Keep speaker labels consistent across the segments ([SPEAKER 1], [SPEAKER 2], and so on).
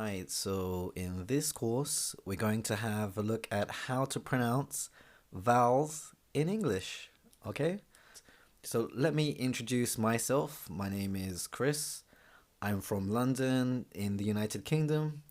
[SPEAKER 1] Alright, so in this course, we're going to have a look at how to pronounce vowels in English, okay? So let me introduce myself. My name is Chris. I'm from London in the United Kingdom.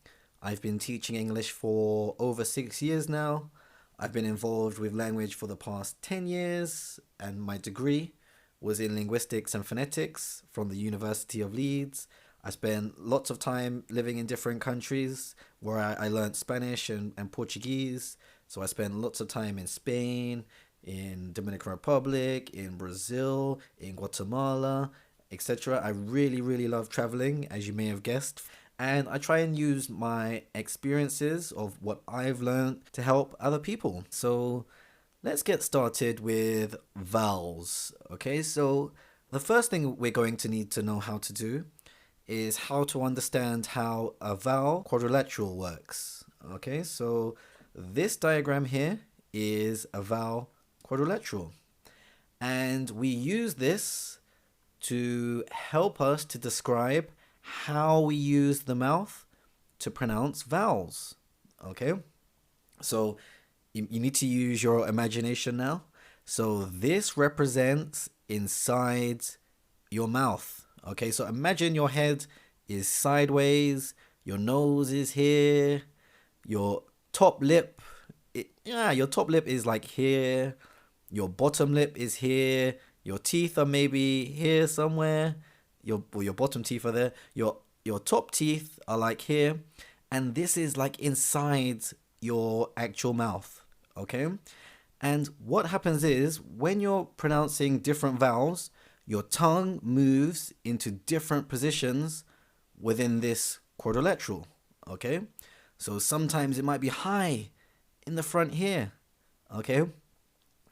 [SPEAKER 1] I've been teaching English for over 6 years now. I've been involved with language for the past 10 years, and my degree was in linguistics and phonetics from the University of Leeds. I spent lots of time living in different countries where I learned Spanish and Portuguese. So I spent lots of time in Spain, in Dominican Republic, in Brazil, in Guatemala, etc. I really love traveling, as you may have guessed. And I try and use my experiences of what I've learned to help other people. So let's get started with vowels. Okay, so the first thing we're going to need to know how to do is how to understand how a vowel quadrilateral works. Okay, so this diagram here is a vowel quadrilateral, and we use this to help us to describe how we use the mouth to pronounce vowels. Okay, so you need to use your imagination now. So this represents inside your mouth. Okay, so imagine your head is sideways, your nose is here, your top lip, your top lip is like here, your bottom lip is here, your teeth are maybe here somewhere, your bottom teeth are there, your top teeth are like here, and this is like inside your actual mouth, okay? And what happens is when you're pronouncing different vowels, your tongue moves into different positions within this quadrilateral, okay? So sometimes it might be high in the front here, okay?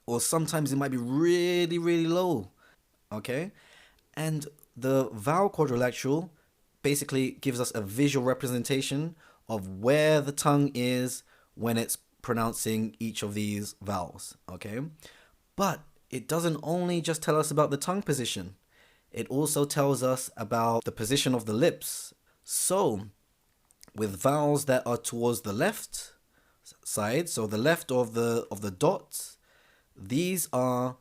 [SPEAKER 1] Or sometimes it might be really low, okay? And the vowel quadrilateral basically gives us a visual representation of where the tongue is when it's pronouncing each of these vowels, okay? But it doesn't only just tell us about the tongue position. It also tells us about the position of the lips. So with vowels that are towards the left side, so the left of the dots, these are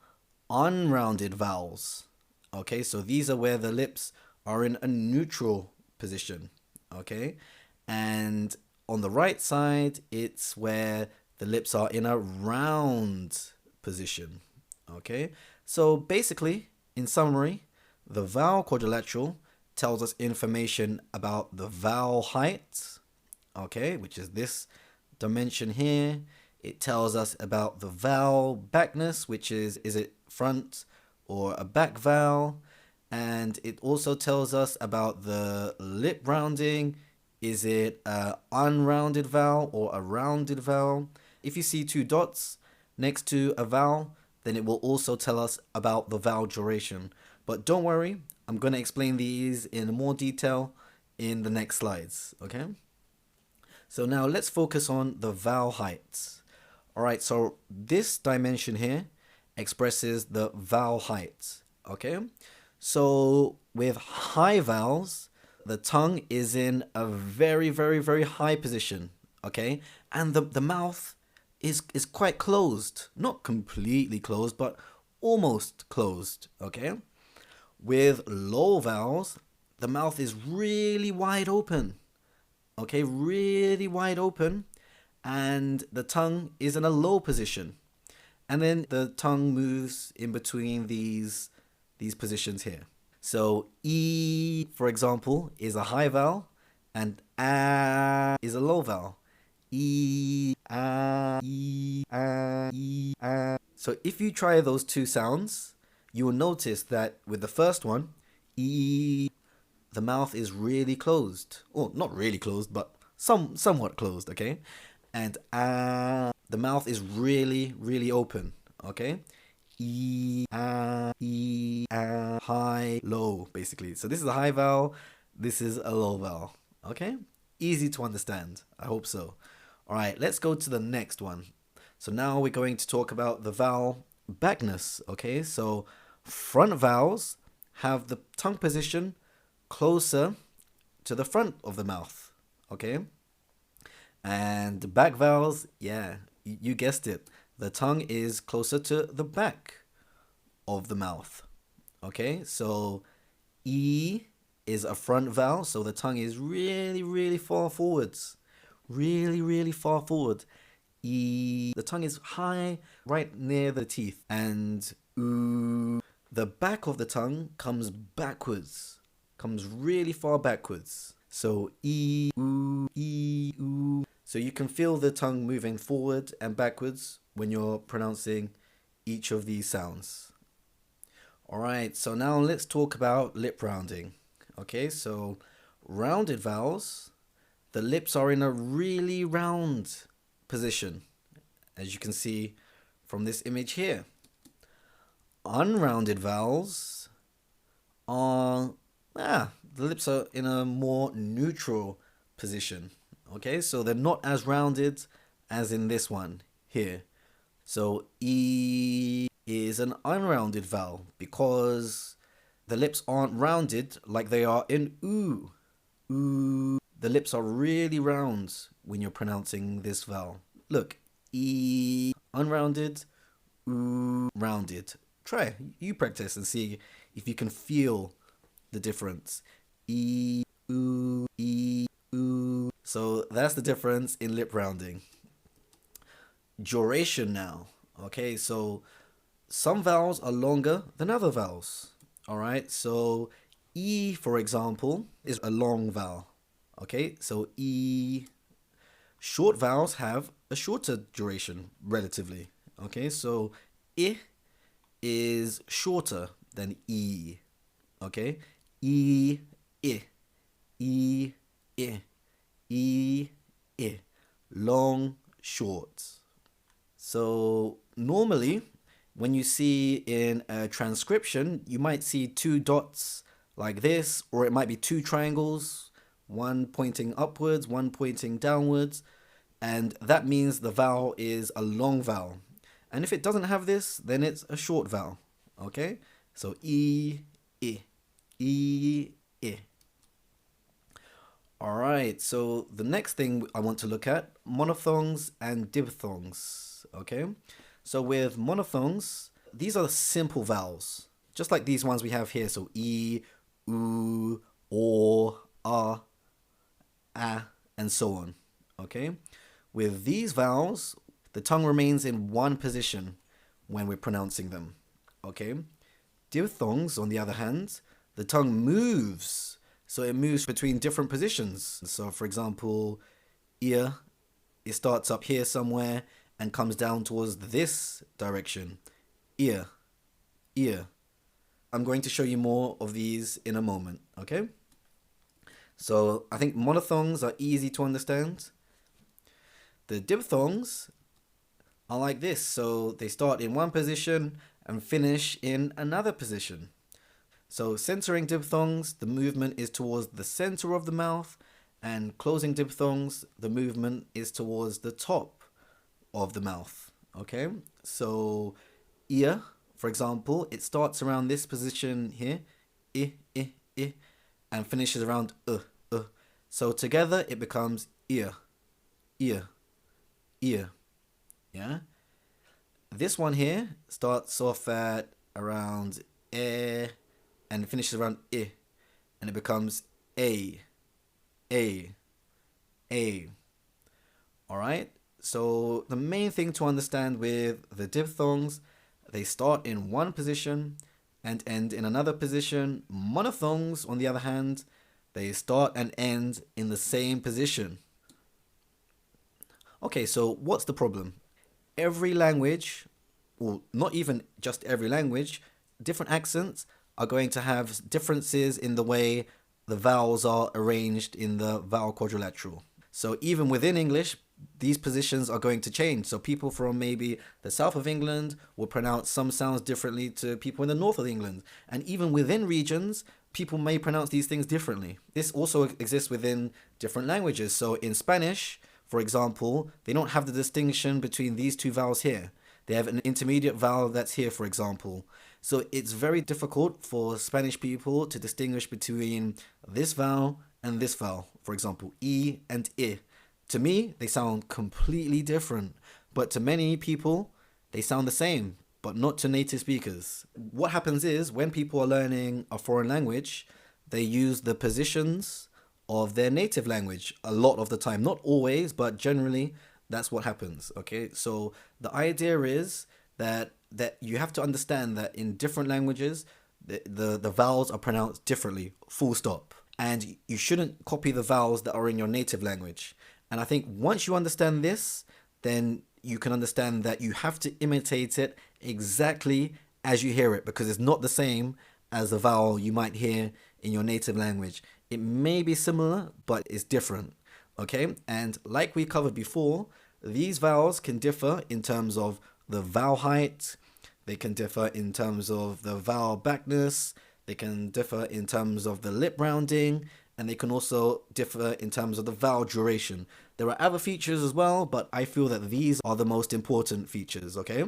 [SPEAKER 1] unrounded vowels. Okay, so these are where the lips are in a neutral position. Okay, and on the right side, it's where the lips are in a round position. Okay, so basically, in summary, the vowel quadrilateral tells us information about the vowel height, okay, which is this dimension here. It tells us about the vowel backness, which is it front or a back vowel? And it also tells us about the lip rounding. Is it an unrounded vowel or a rounded vowel? If you see two dots next to a vowel, then it will also tell us about the vowel duration. But don't worry, I'm going to explain these in more detail in the next slides, okay? So now let's focus on the vowel heights. All right, so this dimension here expresses the vowel height, okay? So with high vowels, the tongue is in a very high position, okay? And the mouth is quite closed, not completely closed, but almost closed, okay? With low vowels, the mouth is really wide open, okay? Really wide open, and the tongue is in a low position. And then the tongue moves in between these positions here. So E, for example, is a high vowel, and A is a low vowel. E, A, E, A, E, A. So if you try those two sounds, you will notice that with the first one, E, the mouth is really closed. Well, not really closed, but somewhat closed, okay? And A, the mouth is really open, okay? E, high, low, basically. So this is a high vowel, this is a low vowel, okay? Easy to understand, I hope so. All right, let's go to the next one. So now we're going to talk about the vowel backness, okay? So front vowels have the tongue position closer to the front of the mouth, okay? And the back vowels, yeah, you guessed it. The tongue is closer to the back of the mouth, okay? So E is a front vowel, so the tongue is really, really far forwards. Really, really far forward. E, the tongue is high, right near the teeth. And oo, the back of the tongue comes backwards, comes really far backwards. So E, oo, E, oo. So you can feel the tongue moving forward and backwards when you're pronouncing each of these sounds. All right, so now let's talk about lip rounding. Okay, so rounded vowels, the lips are in a really round position, as you can see from this image here. Unrounded vowels are, the lips are in a more neutral position. Okay, so they're not as rounded as in this one here. So E is an unrounded vowel because the lips aren't rounded like they are in oo. Ooh. The lips are really round when you're pronouncing this vowel. Look, E unrounded, oo rounded. Try, you practice and see if you can feel the difference. E, oo, E, oo. So that's the difference in lip rounding. Duration now. Okay, so some vowels are longer than other vowels. All right, so E, for example, is a long vowel. Okay, so E. Short vowels have a shorter duration, relatively. Okay, so I is shorter than E. Okay, E, I, E, I, E, I. Long, short. So normally, when you see in a transcription, you might see two dots like this, or it might be two triangles, one pointing upwards, one pointing downwards, and that means the vowel is a long vowel. And if it doesn't have this, then it's a short vowel. Okay? So E, I, E, I. All right, so the next thing I want to look at, monophthongs and diphthongs. Okay? So with monophthongs, these are simple vowels, just like these ones we have here. So E, oo, or, and so on. Okay? With these vowels, the tongue remains in one position when we're pronouncing them. Okay? Diphthongs, on the other hand, the tongue moves. So it moves between different positions. So for example, ear, it starts up here somewhere and comes down towards this direction. Ear, ear. I'm going to show you more of these in a moment, okay? So I think monophthongs are easy to understand. The diphthongs are like this. So they start in one position and finish in another position. So centering diphthongs, the movement is towards the center of the mouth, and closing diphthongs, the movement is towards the top of the mouth. Okay, so ear, for example, it starts around this position here, I, and finishes around So together it becomes ear, ear, ear. Yeah. This one here starts off at around and finishes around I, and it becomes a. All right. So the main thing to understand with the diphthongs, they start in one position and end in another position. Monophthongs, on the other hand, they start and end in the same position. Okay, so what's the problem? Every language, or not even just every language, different accents are going to have differences in the way the vowels are arranged in the vowel quadrilateral. So even within English, these positions are going to change. So people from maybe the south of England will pronounce some sounds differently to people in the north of England. And even within regions, people may pronounce these things differently. This also exists within different languages. So in Spanish, for example, they don't have the distinction between these two vowels here. They have an intermediate vowel that's here, for example. So it's very difficult for Spanish people to distinguish between this vowel and this vowel. For example, E and I. To me, they sound completely different, but to many people, they sound the same, but not to native speakers. What happens is when people are learning a foreign language, they use the positions of their native language a lot of the time. Not always, but generally that's what happens. Okay, so the idea is that you have to understand that in different languages, the vowels are pronounced differently, full stop. And you shouldn't copy the vowels that are in your native language. And I think once you understand this, then you can understand that you have to imitate it exactly as you hear it, because it's not the same as a vowel you might hear in your native language. It may be similar, but it's different. Okay, and like we covered before, these vowels can differ in terms of the vowel height, they can differ in terms of the vowel backness, they can differ in terms of the lip rounding, and they can also differ in terms of the vowel duration. There are other features as well, but I feel that these are the most important features, okay?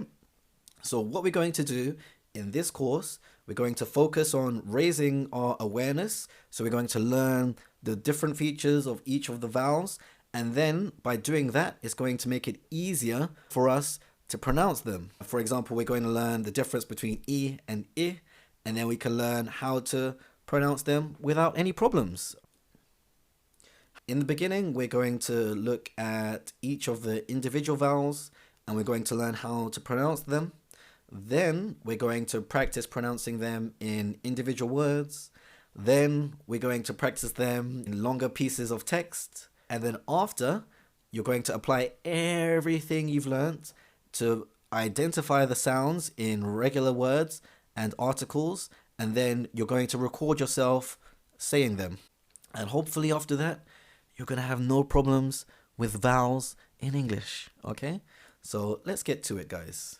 [SPEAKER 1] So what we're going to do in this course, we're going to focus on raising our awareness. So we're going to learn the different features of each of the vowels. And then by doing that, it's going to make it easier for us to pronounce them. For example, we're going to learn the difference between E and I, and then we can learn how to pronounce them without any problems. In the beginning, we're going to look at each of the individual vowels and we're going to learn how to pronounce them. Then we're going to practice pronouncing them in individual words. Then we're going to practice them in longer pieces of text. And then after, you're going to apply everything you've learned to identify the sounds in regular words and articles. And then you're going to record yourself saying them. And hopefully after that, you're going to have no problems with vowels in English, okay? So let's get to it, guys.